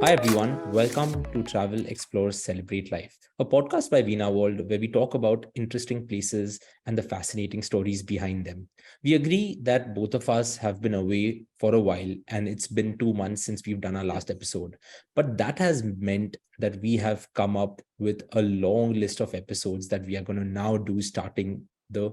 Hi everyone, welcome to Travel, Explore, Celebrate Life, a podcast by Veena World where we talk about interesting places and the fascinating stories behind them. We agree that both of us have been away for a while and it's been 2 months since we've done our last episode. But that has meant that we have come up with a long list of episodes that we are going to now do starting the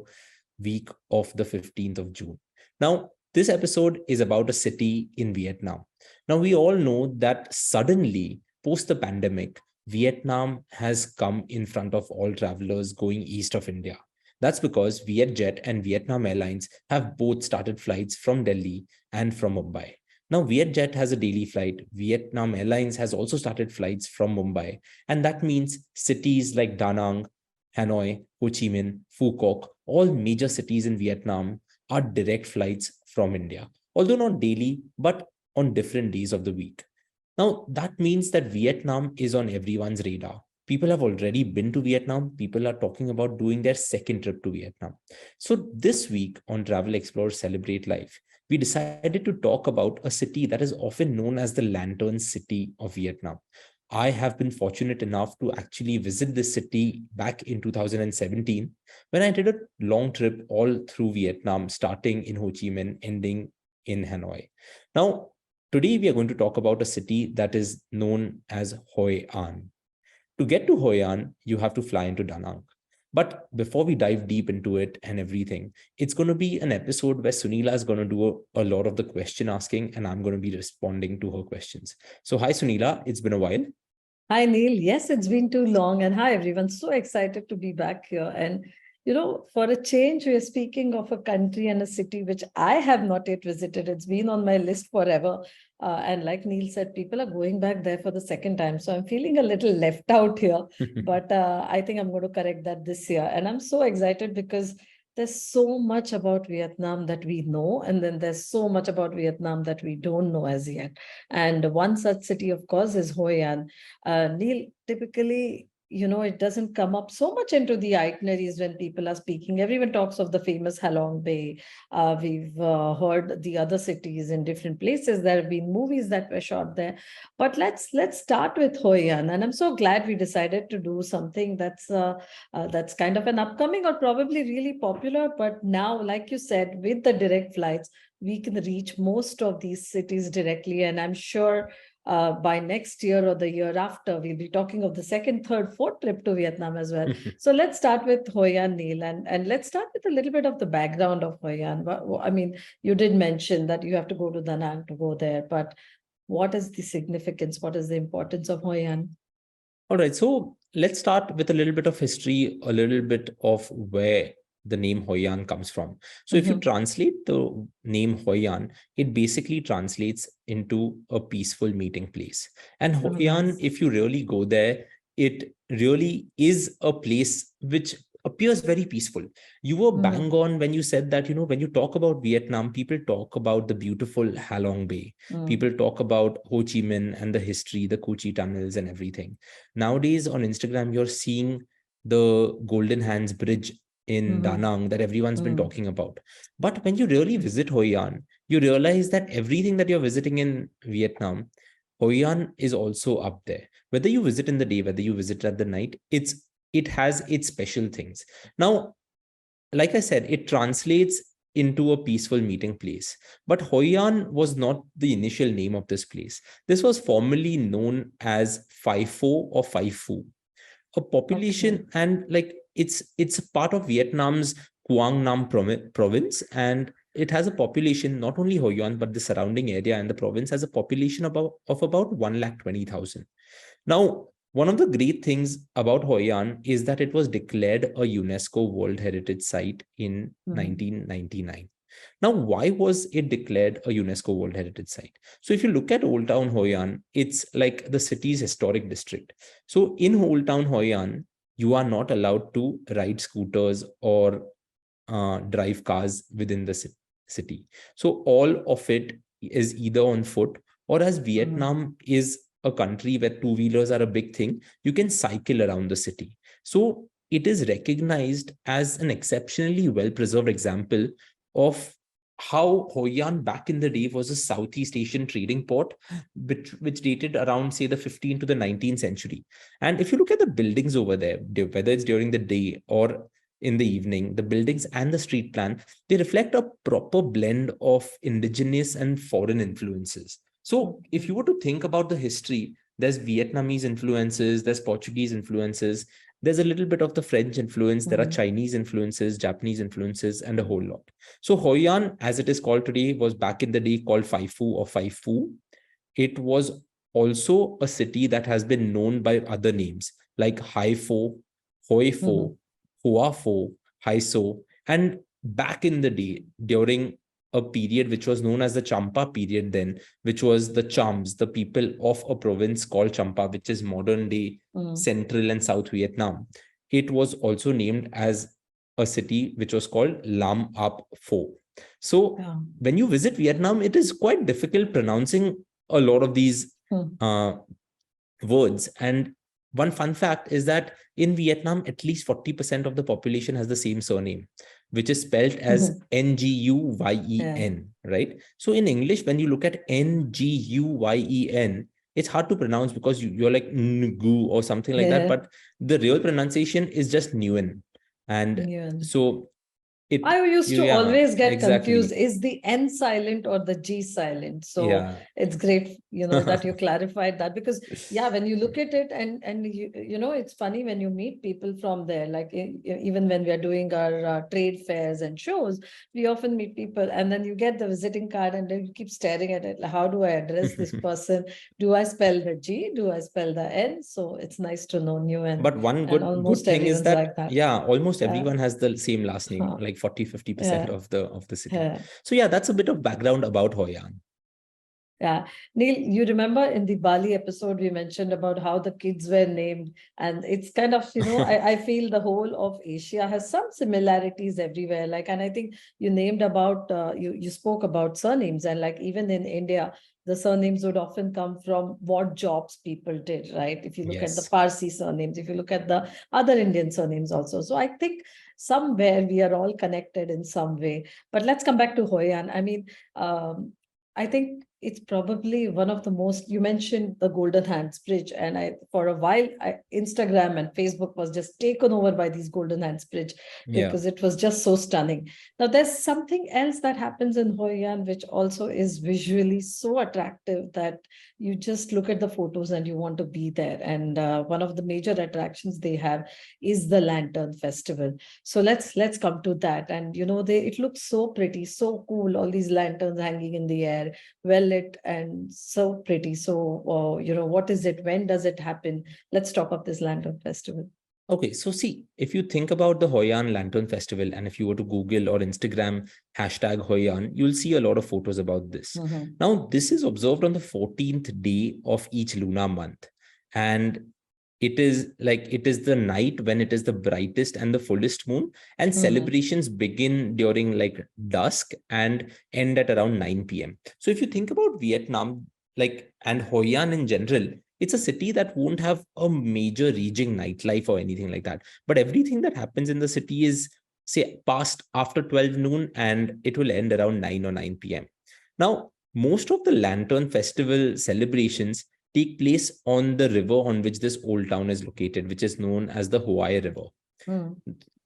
week of the 15th of June. Now, this episode is about a city in Vietnam. Now, we all know that suddenly, post the pandemic, Vietnam has come in front of all travelers going east of India. That's because Vietjet and Vietnam Airlines have both started flights from Delhi and from Mumbai. Now, Vietjet has a daily flight. Vietnam Airlines has also started flights from Mumbai. And that means cities like Da Nang, Hanoi, Ho Chi Minh, Phu Quoc, all major cities in Vietnam are direct flights from India. Although not daily, but on different days of the week. Now, that means that Vietnam is on everyone's radar. People have already been to Vietnam. People are talking about doing their second trip to Vietnam. So, this week on Travel, Explore, Celebrate Life, we decided to talk about a city that is often known as the Lantern City of Vietnam. I have been fortunate enough to actually visit this city back in 2017 when I did a long trip all through Vietnam, starting in Ho Chi Minh, ending in Hanoi. Now, today we are going to talk about a city that is known as Hoi An. To get to Hoi An, you have to fly into Da Nang. But before we dive deep into it and everything, it's going to be an episode where Sunila is going to do a lot of the question asking and I'm going to be responding to her questions. So, hi Sunila, it's been a while. Hi, Neil. Yes, it's been too long. And hi, everyone. So excited to be back here. And, for a change, we are speaking of a country and a city which I have not yet visited. It's been on my list forever. And like Neil said, people are going back there for the second time. So I'm feeling a little left out here. But I think I'm going to correct that this year. And I'm so excited because there's so much about Vietnam that we know. And then there's so much about Vietnam that we don't know as yet. And one such city, of course, is Hoi An. Neil, typically, it doesn't come up so much into the itineraries when people are speaking. Everyone talks of the famous Halong Bay. We've heard the other cities in different places. There have been movies that were shot there. But let's start with Hoi An. And I'm so glad we decided to do something that's kind of an upcoming or probably really popular. But now, like you said, with the direct flights, we can reach most of these cities directly. And I'm sure by next year or the year after, we'll be talking of the second, third, fourth trip to Vietnam as well. So let's start with Hoi An, Neil, and let's start with a little bit of the background of Hoi An. I mean, you did mention that you have to go to Da Nang to go there, but what is the significance? What is the importance of Hoi An? All right, so let's start with a little bit of history, a little bit of where the name Hoi An comes from. So if you translate the name Hoi An, it basically translates into a peaceful meeting place. And Hoi An, if you really go there, it really is a place which appears very peaceful. You were bang on when you said that, when you talk about Vietnam, people talk about the beautiful Halong Bay. People talk about Ho Chi Minh and the history, the Kochi tunnels and everything. Nowadays on Instagram, you're seeing the Golden Hands Bridge in Da Nang that everyone's been talking about. But when you really visit Hoi An, you realize that everything that you're visiting in Vietnam, Hoi An is also up there. Whether you visit in the day, whether you visit at the night, it has its special things. Now, like I said, it translates into a peaceful meeting place. But Hoi An was not the initial name of this place. This was formerly known as Phi Pho or Phi Phu, a population, and like it's a part of Vietnam's Quang Nam province, and it has a population, not only Hoi An, but the surrounding area and the province has a population of about 120,000. Now, one of the great things about Hoi An is that it was declared a UNESCO World Heritage Site in 1999. Now, why was it declared a UNESCO World Heritage Site? So if you look at Old Town Hoi An, it's like the city's historic district. So in Old Town Hoi An, you are not allowed to ride scooters or drive cars within the city. So all of it is either on foot, or as Vietnam is a country where two-wheelers are a big thing, you can cycle around the city. So it is recognized as an exceptionally well-preserved example of how Hoi An back in the day was a Southeast Asian trading port, which dated around, say, the 15th to the 19th century. And if you look at the buildings over there, whether it's during the day or in the evening, the buildings and the street plan, they reflect a proper blend of indigenous and foreign influences. So if you were to think about the history, there's Vietnamese influences, there's Portuguese influences, there's a little bit of the French influence, there are Chinese influences, Japanese influences, and a whole lot. So Hoi An, as it is called today, was back in the day called Phai Phu or Phai Phu. It was also a city that has been known by other names like Hai Pho, Hoi Pho, Hua Pho, Hai So. And back in the day, during a period which was known as the Champa period then, which was the Chams, the people of a province called Champa, which is modern day Central and South Vietnam. It was also named as a city which was called Lam Ap Pho. So when you visit Vietnam, it is quite difficult pronouncing a lot of these words. And one fun fact is that in Vietnam, at least 40% of the population has the same surname, which is spelled as Nguyen, right? So in English, when you look at Nguyen, it's hard to pronounce because you're like Ngu or something like that. But the real pronunciation is just Nguyen. And so I used to always get confused. Is the N silent or the G silent? So it's great, that you clarified that, because when you look at it and it's funny when you meet people from there, like even when we are doing our trade fairs and shows, we often meet people and then you get the visiting card and then you keep staring at it. Like, how do I address this person? Do I spell the G? Do I spell the N? So it's nice to know new and but one good thing is that, like almost everyone has the same last name, like 40-50% of the city. So that's a bit of background about Hoi An. Yeah. Neil, you remember in the Bali episode, we mentioned about how the kids were named, and it's kind of, I feel the whole of Asia has some similarities everywhere. Like, and I think you named about, you spoke about surnames, and like even in India, the surnames would often come from what jobs people did, right? If you look at the Parsi surnames, if you look at the other Indian surnames also. So I think somewhere we are all connected in some way. But let's come back to Hoi An. I mean, I think it's probably one of the most, you mentioned the Golden Hands Bridge, and for a while, Instagram and Facebook was just taken over by these Golden Hands Bridge because it was just so stunning. Now, there's something else that happens in Hoi An, which also is visually so attractive that you just look at the photos and you want to be there. And one of the major attractions they have is the Lantern Festival. So let's come to that. And, it looks so pretty, so cool, all these lanterns hanging in the air, well lit and so pretty. So, what is it? When does it happen? Let's talk of this Lantern Festival. Okay, so see, if you think about the Hoi An Lantern Festival, and if you were to Google or Instagram hashtag Hoi An, you'll see a lot of photos about this. Now, this is observed on the 14th day of each lunar month. And it is the night when it is the brightest and the fullest moon, and celebrations begin during like dusk and end at around 9 p.m. So if you think about Vietnam, and Hoi An in general, it's a city that won't have a major raging nightlife or anything like that. But everything that happens in the city is, say, past after 12 noon, and it will end around 9 or 9 p.m. Now, most of the Lantern Festival celebrations take place on the river on which this old town is located, which is known as the Hoi River.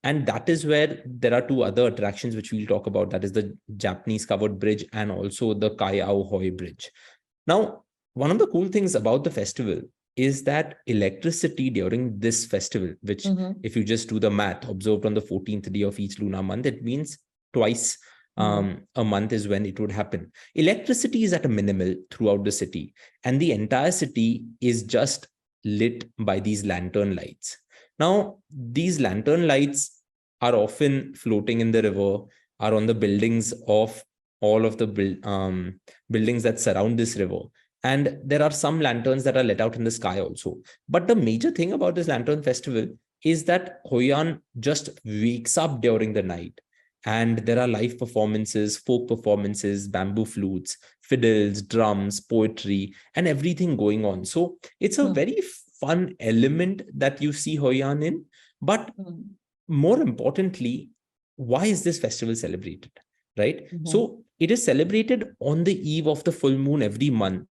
And that is where there are two other attractions which we'll talk about. That is the Japanese covered bridge and also the Kai Au Hoi Bridge. Now, one of the cool things about the festival is that electricity during this festival, which if you just do the math, observed on the 14th day of each lunar month, it means twice a month is when it would happen. Electricity is at a minimal throughout the city, and the entire city is just lit by these lantern lights. Now, these lantern lights are often floating in the river, are on the buildings of all of the buildings that surround this river. And there are some lanterns that are let out in the sky also. But the major thing about this Lantern Festival is that Hoi An just wakes up during the night. And there are live performances, folk performances, bamboo flutes, fiddles, drums, poetry, and everything going on. So it's a very fun element that you see Hoi An in. But more importantly, why is this festival celebrated? right? So it is celebrated on the eve of the full moon every month,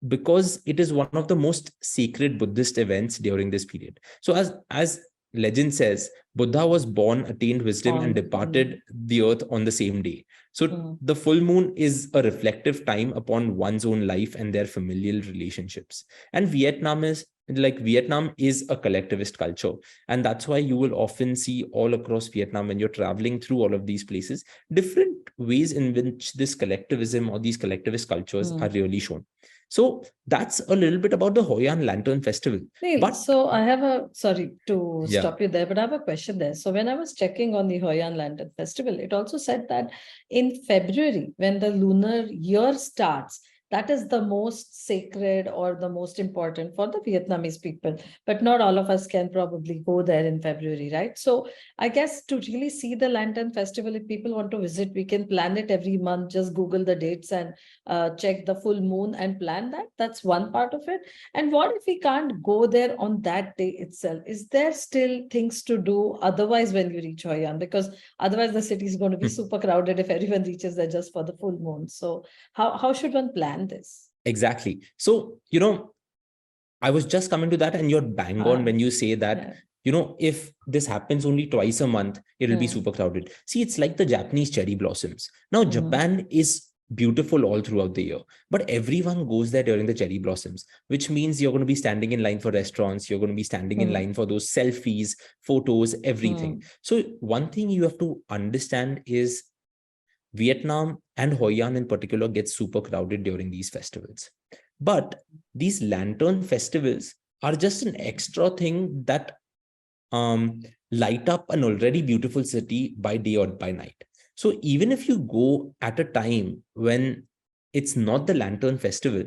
because it is one of the most sacred Buddhist events during this period. So as legend says, Buddha was born, attained wisdom, and departed the earth on the same day. So the full moon is a reflective time upon one's own life and their familial relationships. And Vietnam is a collectivist culture. And that's why you will often see all across Vietnam, when you're traveling through all of these places, different ways in which this collectivism or these collectivist cultures are really shown. So that's a little bit about the Hoi An Lantern Festival. But so I have sorry to stop you there, but I have a question there. So when I was checking on the Hoi An Lantern Festival, it also said that in February, when the lunar year starts, that is the most sacred or the most important for the Vietnamese people. But not all of us can probably go there in February, right? So I guess to really see the Lantern Festival, if people want to visit, we can plan it every month. Just Google the dates and check the full moon and plan that. That's one part of it. And what if we can't go there on that day itself? Is there still things to do otherwise when you reach Hoi An? Because otherwise the city is going to be super crowded if everyone reaches there just for the full moon. So how should one plan this? Exactly. So, I was just coming to that, and you're bang on when you say that, if this happens only twice a month, it'll be super crowded. See, it's like the Japanese cherry blossoms. Now, Japan is beautiful all throughout the year, but everyone goes there during the cherry blossoms, which means you're going to be standing in line for restaurants, you're going to be standing in line for those selfies, photos, everything. So one thing you have to understand is Vietnam and Hoi An in particular gets super crowded during these festivals. But these lantern festivals are just an extra thing that light up an already beautiful city by day or by night. So even if you go at a time when it's not the lantern festival,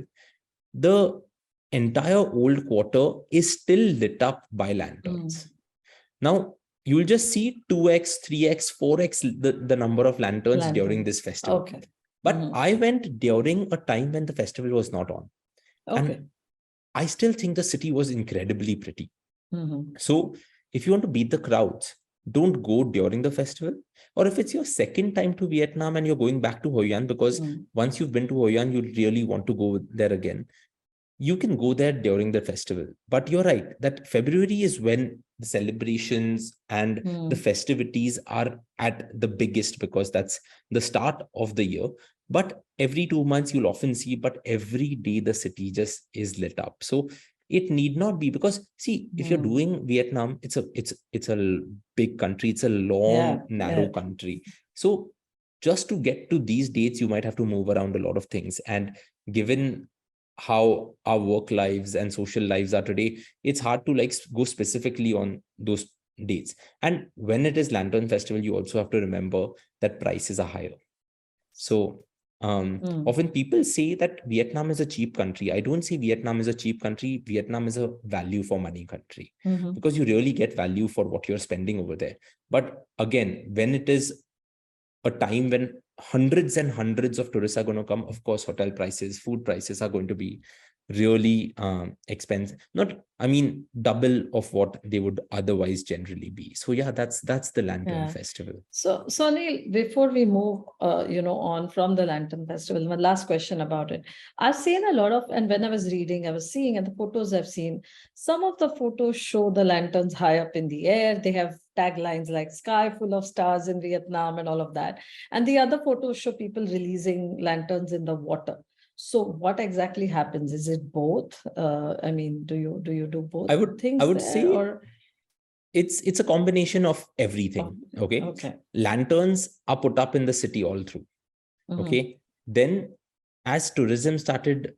the entire old quarter is still lit up by lanterns. Now, you'll just see 2x, 3x, 4x the number of lanterns during this festival. Okay. But I went during a time when the festival was not on. And I still think the city was incredibly pretty. So if you want to beat the crowds, don't go during the festival. Or if it's your second time to Vietnam and you're going back to Hoi An, because once you've been to Hoi An, you really want to go there again, you can go there during the festival. But you're right that February is when the celebrations and the festivities are at the biggest, because that's the start of the year. But every 2 months you'll often see, but every day the city just is lit up. So it need not be, because see, if you're doing Vietnam, it's a big country, it's a long, narrow country. So just to get to these dates, you might have to move around a lot of things. And given how our work lives and social lives are today, it's hard to go specifically on those dates. And when it is Lantern Festival, you also have to remember that prices are higher. So often people say that Vietnam is a cheap country. I don't say Vietnam is a cheap country. Vietnam is a value for money country, because you really get value for what you're spending over there. But again, when it is a time when hundreds and hundreds of tourists are going to come, of course, hotel prices, food prices are going to be really expensive. Double of what they would otherwise generally be. So yeah, that's the Lantern Festival. So Neil, before we move, on from the Lantern Festival, my last question about it. I've seen a lot of, and when I was reading, I was seeing, and the photos I've seen, some of the photos show the lanterns high up in the air. They have taglines like "Sky full of stars in Vietnam" and all of that. And the other photos show people releasing lanterns in the water. So what exactly happens? Is it both? Do you do both? I would say, or it's a combination of everything. Okay. Lanterns are put up in the city all through. Okay. Then as tourism started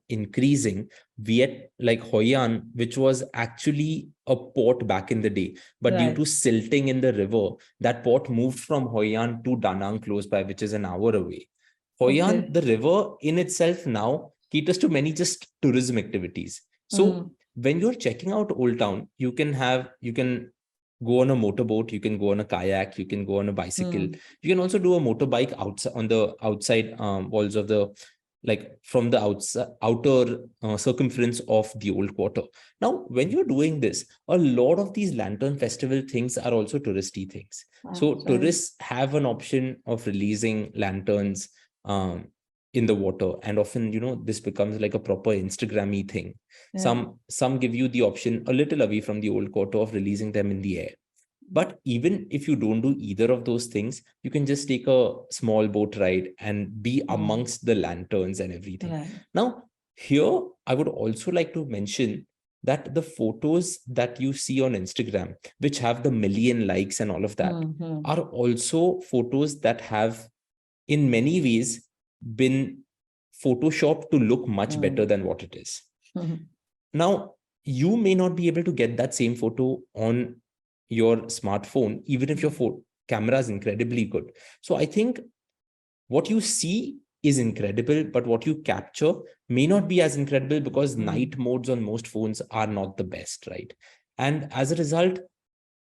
increasing, Hoi An, which was actually a port back in the day, but due to silting in the river, that port moved from Hoi An to Da Nang close by, which is an hour away. Hoi An, the river in itself now caters to many just tourism activities. So when you're checking out Old Town, you can go on a motorboat, you can go on a kayak, you can go on a bicycle. You can also do a motorbike outside on the outside walls of the like from the outer circumference of the old quarter. Now, when you're doing this, a lot of these lantern festival things are also touristy things. So Right. tourists have an option of releasing lanterns in the water, and often, this becomes like a proper Instagrammy thing. Yeah. Some give you the option a little away from the old quarter of releasing them in the air. But even if you don't do either of those things, you can just take a small boat ride and be amongst the lanterns and everything. Right. Now, here, I would also like to mention that the photos that you see on Instagram, which have the million likes and all of that, are also photos that have, in many ways, been photoshopped to look much better than what it is. Now, you may not be able to get that same photo on your smartphone, even if your camera is incredibly good. So I think what you see is incredible, but what you capture may not be as incredible because night modes on most phones are not the best, right? And as a result,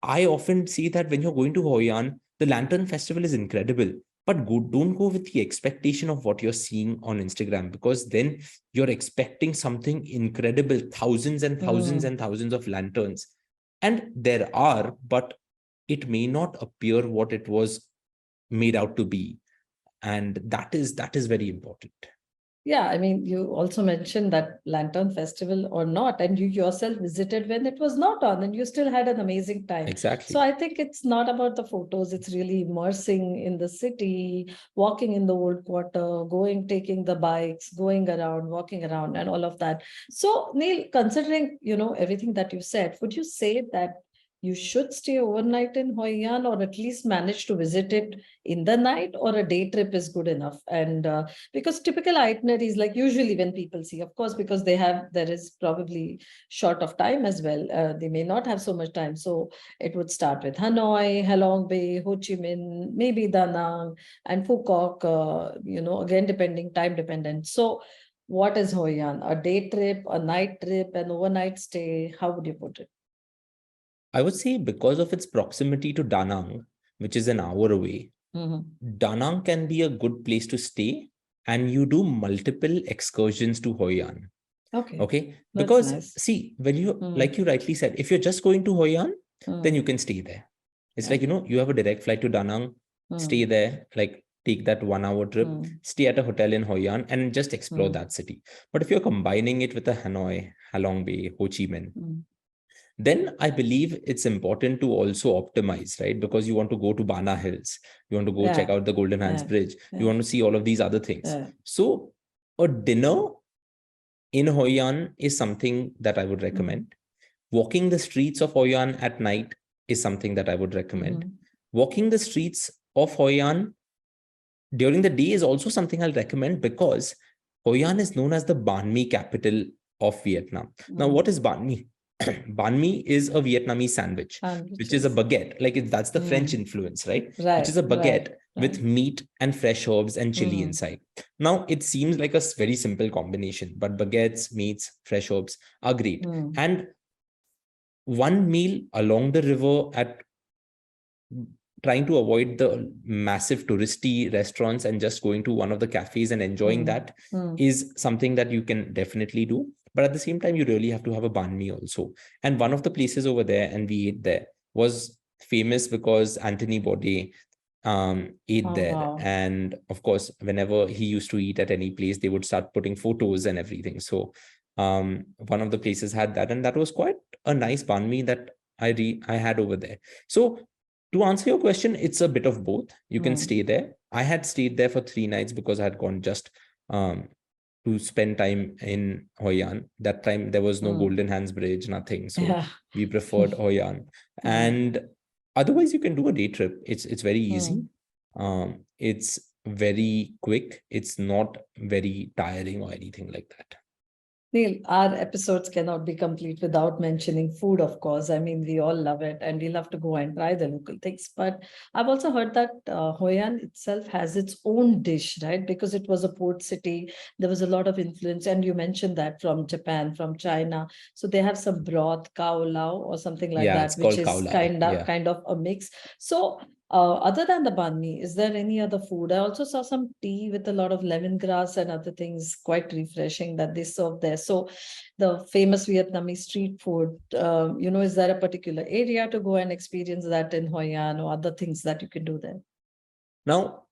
I often see that when you're going to Hoi An, the Lantern Festival is incredible, but don't go with the expectation of what you're seeing on Instagram, because then you're expecting something incredible, thousands and thousands and thousands of lanterns. And there are, but it may not appear what it was made out to be. And that is very important. Yeah, I mean, you also mentioned that Lantern Festival or not, and you yourself visited when it was not on, and you still had an amazing time. Exactly. So I think it's not about the photos, it's really immersing in the city, walking in the old quarter, taking the bikes, going around, walking around, and all of that. So, Neil, considering, everything that you said, would you say that you should stay overnight in Hoi An, or at least manage to visit it in the night, or a day trip is good enough? And because typical itineraries, like usually when people see, of course, because there is probably short of time as well. They may not have so much time. So it would start with Hanoi, Halong Bay, Ho Chi Minh, maybe Da Nang, and Phuoc, again, time dependent. So what is Hoi An? A day trip, a night trip, an overnight stay? How would you put it? I would say because of its proximity to Da Nang, which is an hour away, Da Nang can be a good place to stay, and you do multiple excursions to Hoi An. Okay. Because nice. see, when you, like you rightly said, if you're just going to Hoi An, then you can stay there. It's like, you have a direct flight to Da Nang, stay there, like take that 1 hour trip, stay at a hotel in Hoi An and just explore that city. But if you're combining it with a Hanoi, Halong Bay, Ho Chi Minh, then I believe it's important to also optimize, right? Because you want to go to Bana Hills, you want to go check out the Golden Hands Bridge, you want to see all of these other things. So a dinner in Hoi An is something that I would recommend. Walking the streets of Hoi An at night is something that I would recommend. Walking the streets of Hoi An during the day is also something I'll recommend, because Hoi An is known as the banh mi capital of Vietnam. Now, what is banh mi? Banh mi is a Vietnamese sandwich, which is a baguette. Like that's the French influence, right? Which is a baguette with meat and fresh herbs and chili inside. Now, it seems like a very simple combination, but baguettes, meats, fresh herbs are great. And one meal along the river, at trying to avoid the massive touristy restaurants and just going to one of the cafes and enjoying that is something that you can definitely do. But at the same time, you really have to have a banh mi also. And one of the places over there, and we ate there, was famous because Anthony Bourdain ate there. Wow. And of course, whenever he used to eat at any place, they would start putting photos and everything. So one of the places had that, and that was quite a nice banh mi that I had over there. So to answer your question, it's a bit of both. You can stay there. I had stayed there for 3 nights because I had gone just to spend time in Hoi An. That time there was no Golden Hands Bridge, nothing. So we preferred Hoi An. And otherwise, you can do a day trip. It's very easy. It's very quick. It's not very tiring or anything like that. Neil, our episodes cannot be complete without mentioning food, of course. I mean, we all love it and we love to go and try the local things. But I've also heard that Hoi An itself has its own dish, right? Because it was a port city. There was a lot of influence. And you mentioned that from Japan, from China. So they have some broth, kao lao or something like that, it's which called is kao lao. kind of a mix. So Other than the banh mi, is there any other food? I also saw some tea with a lot of lemongrass and other things, quite refreshing that they serve there. So the famous Vietnamese street food, is there a particular area to go and experience that in Hoi An, or other things that you can do there? Now,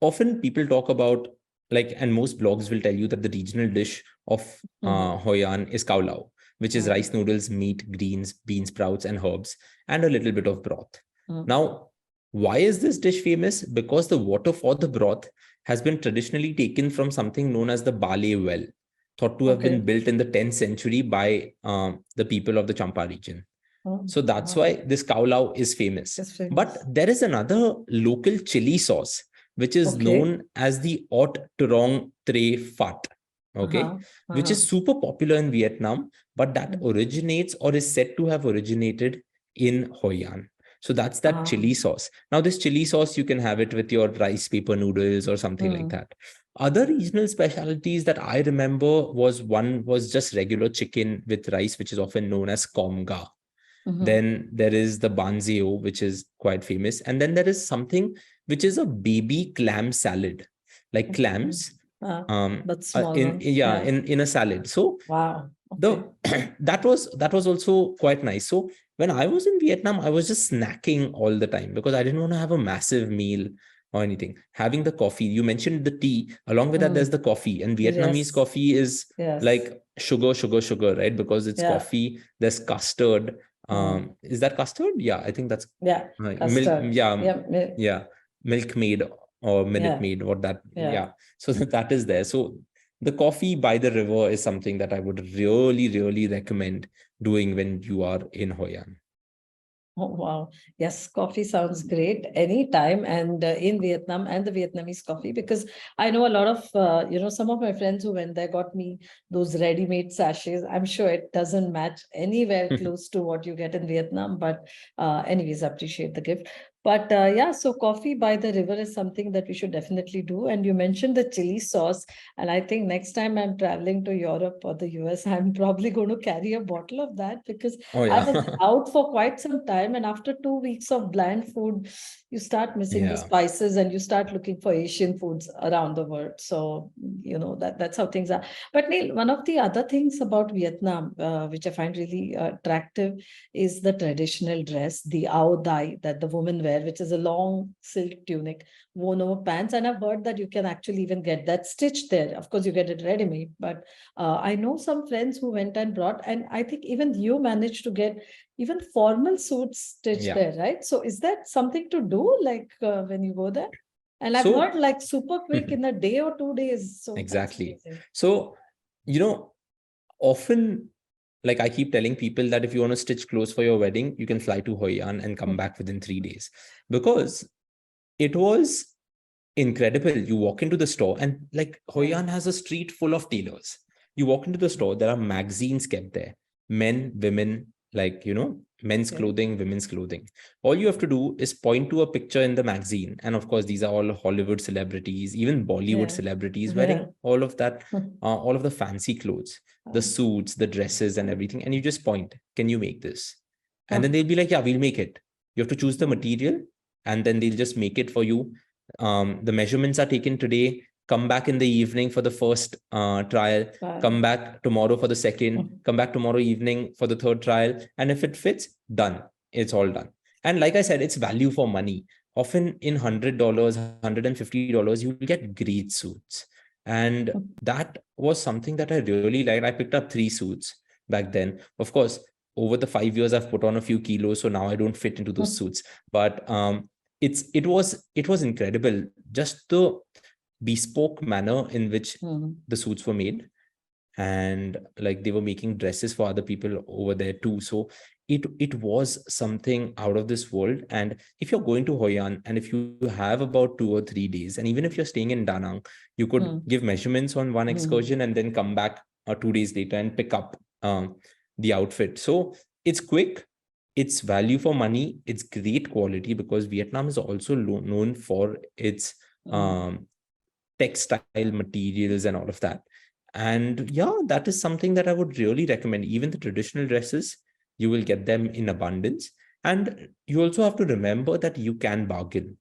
often people talk about, like, and most blogs will tell you that the regional dish of Hoi An is khao lao, which is rice noodles, meat, greens, bean sprouts, and herbs, and a little bit of broth. Now, why is this dish famous? Because the water for the broth has been traditionally taken from something known as the Bale well, thought to have been built in the 10th century by the people of the Champa region. So that's why this khao lao is famous. But there is another local chili sauce, which is known as the Ot Turong Tre Fat, which is super popular in Vietnam, but that originates or is said to have originated in Hoi An. So that's that chili sauce. Now, this chili sauce, you can have it with your rice paper noodles or something like that. Other regional specialties that I remember was just regular chicken with rice, which is often known as komga. Then there is the banzeo, which is quite famous. And then there is something which is a baby clam salad, like clams, but small in a salad. So that was also quite nice. So when I was in Vietnam, I was just snacking all the time because I didn't want to have a massive meal or anything. Having the coffee, you mentioned the tea. Along with that, there's the coffee, and Vietnamese coffee is like sugar, right? Because it's coffee. There's custard. Is that custard? Yeah, I think that's custard. Milk, milkmaid or minute maid. What that? So that is there. So the coffee by the river is something that I would really, really recommend doing when you are in Hoi An. Oh, wow. Yes, coffee sounds great anytime, and in Vietnam, and the Vietnamese coffee, because I know a lot of, some of my friends who went there got me those ready-made sachets. I'm sure it doesn't match anywhere close to what you get in Vietnam, but anyways, I appreciate the gift. But so coffee by the river is something that we should definitely do. And you mentioned the chili sauce. And I think next time I'm traveling to Europe or the US, I'm probably going to carry a bottle of that, because I was out for quite some time. And after 2 weeks of bland food, you start missing the spices and you start looking for Asian foods around the world. So, that's how things are. But Neil, one of the other things about Vietnam, which I find really attractive, is the traditional dress, the áo dai that the women wear, which is a long silk tunic worn over pants. And I've heard that you can actually even get that stitched there. Of course, you get it ready-made, but I know some friends who went and brought, and I think even you managed to get even formal suits stitched there, right? So is that something to do, like when you go there? And I've heard like super quick in a day or 2 days. So exactly. So, often, like I keep telling people that if you want to stitch clothes for your wedding, you can fly to Hoi An and come back within 3 days, because it was incredible. You walk into the store and like Hoi An has a street full of tailors. You walk into the store, there are magazines kept there, men, women, like, men's clothing, women's clothing. All you have to do is point to a picture in the magazine. And of course, these are all Hollywood celebrities, even Bollywood celebrities wearing all of that, all of the fancy clothes, the suits, the dresses and everything. And you just point, can you make this? And then they'll be like, yeah, we'll make it. You have to choose the material and then they'll just make it for you. The measurements are taken today. Come back in the evening for the first trial, come back tomorrow for the second, come back tomorrow evening for the third trial. And if it fits, done. It's all done. And like I said, it's value for money. Often in $100, $150, you will get great suits. And that was something that I really liked. I picked up 3 suits back then. Of course, over the 5 years, I've put on a few kilos, so now I don't fit into those suits. But it was incredible. Just the bespoke manner in which the suits were made, and like they were making dresses for other people over there too. So it was something out of this world. And if you're going to Hoi An and if you have about 2 or 3 days, and even if you're staying in Da Nang, you could give measurements on one excursion and then come back 2 days later and pick up the outfit. So it's quick, it's value for money, it's great quality, because Vietnam is also known for its textile materials and all of that. And yeah, that is something that I would really recommend. Even the traditional dresses, you will get them in abundance. And you also have to remember that you can bargain.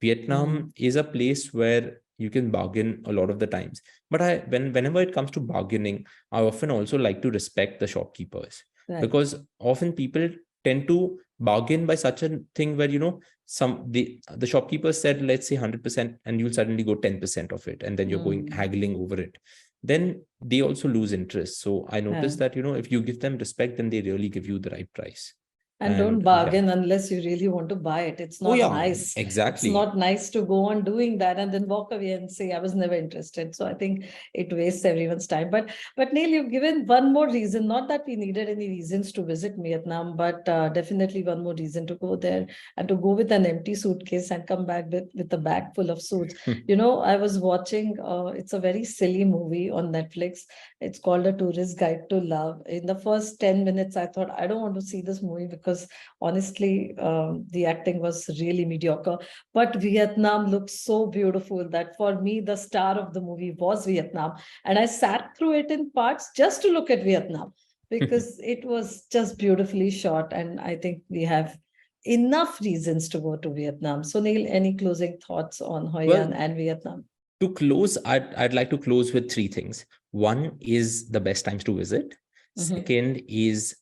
Vietnam is a place where you can bargain a lot of the times. But whenever it comes to bargaining, I often also like to respect the shopkeepers, Right. because often people tend to bargain by such a thing where, the shopkeeper said, let's say 100%, and you'll suddenly go 10% of it, and then you're going haggling over it. Then they also lose interest. So I noticed Yeah. that, if you give them respect, then they really give you the right price. And don't And yeah. bargain unless you really want to buy it. It's Oh not yeah, nice. It's exactly. not nice to go on doing that and then walk away and say, I was never interested. So I think it wastes everyone's time. But Neil, you've given one more reason, not that we needed any reasons to visit Vietnam, but definitely one more reason to go there and to go with an empty suitcase and come back with a bag full of suits. I was watching, it's a very silly movie on Netflix. It's called A Tourist Guide to Love. In the first 10 minutes, I thought, I don't want to see this movie because honestly, the acting was really mediocre. But Vietnam looks so beautiful that for me, the star of the movie was Vietnam. And I sat through it in parts just to look at Vietnam because it was just beautifully shot. And I think we have enough reasons to go to Vietnam. So, Neil, any closing thoughts on Hoi An Well, and Vietnam? to close, I'd like to close with three things. One is the best times to visit. Second is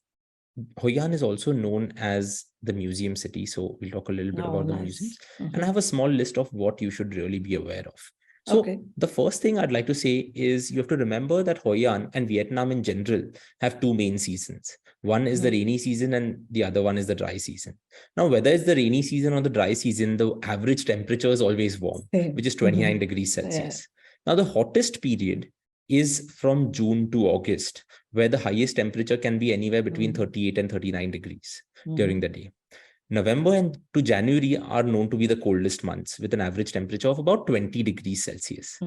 Hoi An is also known as the museum city. So we'll talk a little bit Oh, about the nice. museums. And I have a small list of what you should really be aware of. So Okay. the first thing I'd like to say is you have to remember that Hoi An and Vietnam in general have two main seasons. One is the rainy season and the other one is the dry season. Now, whether it's the rainy season or the dry season, the average temperature is always warm, Same. which is 29 degrees Yeah. Celsius. Now, the hottest period is from June to August, where the highest temperature can be anywhere between 38 and 39 degrees during the day. November and to January are known to be the coldest months, with an average temperature of about 20 degrees Celsius.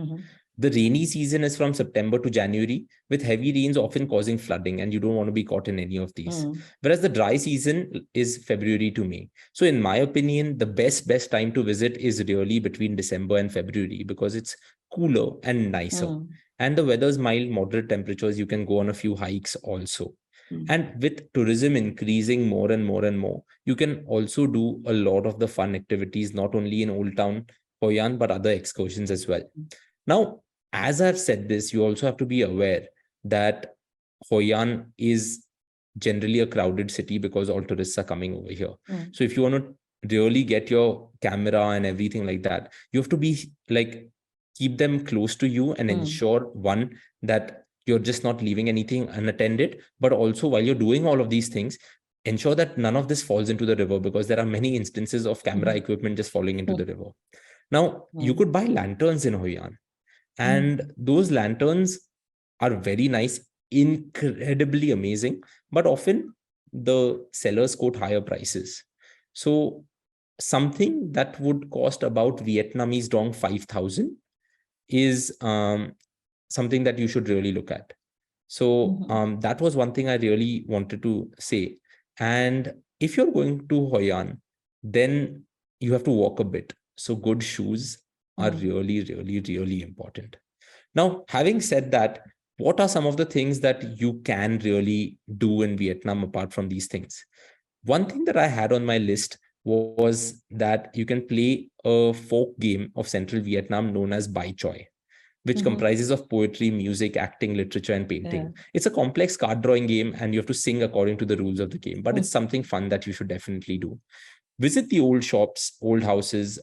The rainy season is from September to January, with heavy rains often causing flooding, and you don't want to be caught in any of these. Whereas the dry season is February to May. So in my opinion, the best time to visit is really between December and February, because it's cooler and nicer. And the weather's mild, moderate temperatures. You can go on a few hikes also. And with tourism increasing more and more and more, you can also do a lot of the fun activities, not only in Old Town Hoi An, but other excursions as well. Now, as I've said this, you also have to be aware that Hoi An is generally a crowded city because all tourists are coming over here. So if you want to really get your camera and everything like that, you have to be like, keep them close to you and ensure, one, that you're just not leaving anything unattended, but also while you're doing all of these things, ensure that none of this falls into the river, because there are many instances of camera equipment just falling into the river. Now, you could buy lanterns in Hoi An, and those lanterns are very nice, incredibly amazing, but often the sellers quote higher prices. So something that would cost about Vietnamese dong 5,000 is something that you should really look at. So that was one thing I really wanted to say. And if you're going to Hoi An, then you have to walk a bit. So good shoes are really, really, really important. Now, having said that, what are some of the things that you can really do in Vietnam apart from these things? One thing that I had on my list was that you can play a folk game of Central Vietnam known as Bai Choi, which comprises of poetry, music, acting, literature, and painting. Yeah. It's a complex card drawing game, and you have to sing according to the rules of the game, but it's something fun that you should definitely do. Visit the old shops, old houses,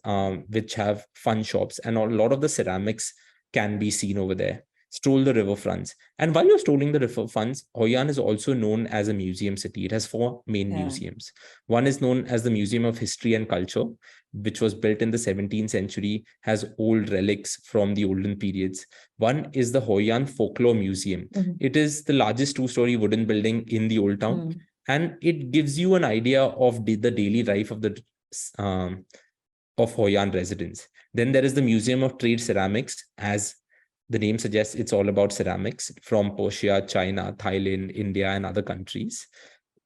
which have fun shops, and a lot of the ceramics can be seen over there. Stroll the riverfronts. And while you're strolling the riverfronts, Hoi An is also known as a museum city. It has four main museums. One is known as the Museum of History and Culture, which was built in the 17th century, has old relics from the olden periods. One is the Hoi An Folklore Museum. It is the largest two-story wooden building in the old town, and it gives you an idea of the daily life of the of Hoi An residents. Then there is the Museum of Trade Ceramics. As the name suggests, it's all about ceramics from Persia, China, Thailand, India, and other countries,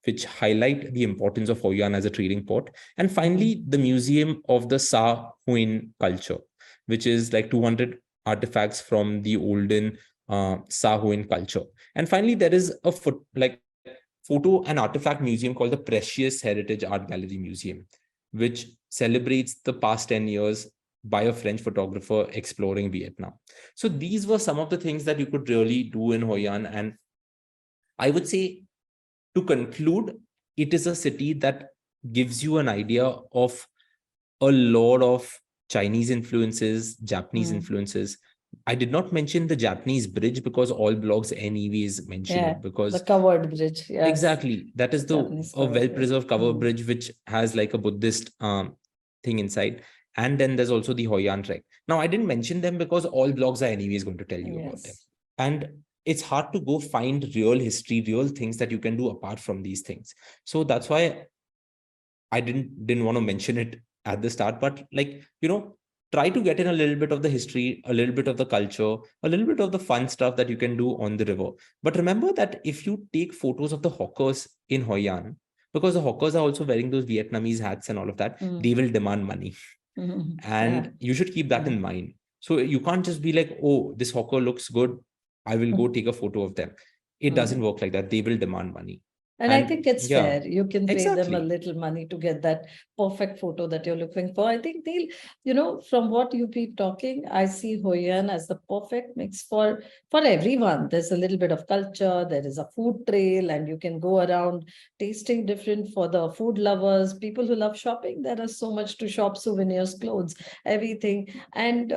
which highlight the importance of Hoi An as a trading port. And finally, the Museum of the Sa Huin culture, which is like 200 artifacts from the olden Sa Huin culture. And finally, there is photo and artifact museum called the Precious Heritage Art Gallery Museum, which celebrates the past 10 years by a French photographer exploring Vietnam. So these were some of the things that you could really do in Hoi An. And I would say, to conclude, it is a city that gives you an idea of a lot of Chinese influences, Japanese influences. I did not mention the Japanese bridge because all blogs anyways mention it, The because covered bridge. Yes. exactly, that is the Japanese a covered bridge. well-preserved cover bridge which has like a Buddhist thing inside. And then there's also the Hoi An trek. Now, I didn't mention them because all blogs are anyways going to tell you about them. Yes. And it's hard to go find real history, real things that you can do apart from these things. So that's why I didn't want to mention it at the start, but like, try to get in a little bit of the history, a little bit of the culture, a little bit of the fun stuff that you can do on the river. But remember that if you take photos of the hawkers in Hoi An, because the hawkers are also wearing those Vietnamese hats and all of that, they will demand money. And you should keep that in mind. So you can't just be like, oh, this hawker looks good, I will go take a photo of them. It doesn't work like that. They will demand money. And I think it's fair. You can pay them exactly. a little money to get that perfect photo that you're looking for. I think they'll, from what you keep talking, I see Hoi An as the perfect mix for everyone. There's a little bit of culture, there is a food trail, and you can go around tasting different for the food lovers, people who love shopping. There is so much to shop, souvenirs, clothes, everything. And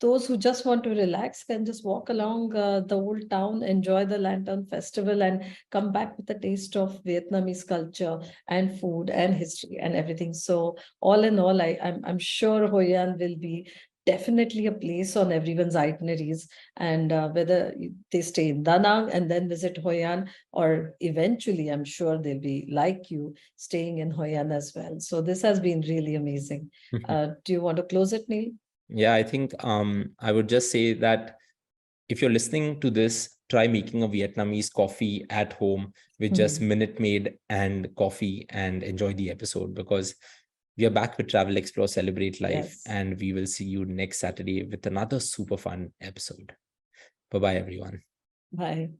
those who just want to relax can just walk along the old town, enjoy the Lantern Festival, and come back with a taste of Vietnamese culture and food and history and everything. So all in all, I'm sure Hoi An will be definitely a place on everyone's itineraries. And whether they stay in Da Nang and then visit Hoi An, or eventually, I'm sure they'll be like you, staying in Hoi An as well. So this has been really amazing. Do you want to close it, Neil? Yeah, I think I would just say that if you're listening to this, try making a Vietnamese coffee at home with just Minute Maid and coffee, and enjoy the episode, because we are back with Travel, Explore, Celebrate Life. And we will see you next Saturday with another super fun episode. Bye-bye, everyone. Bye.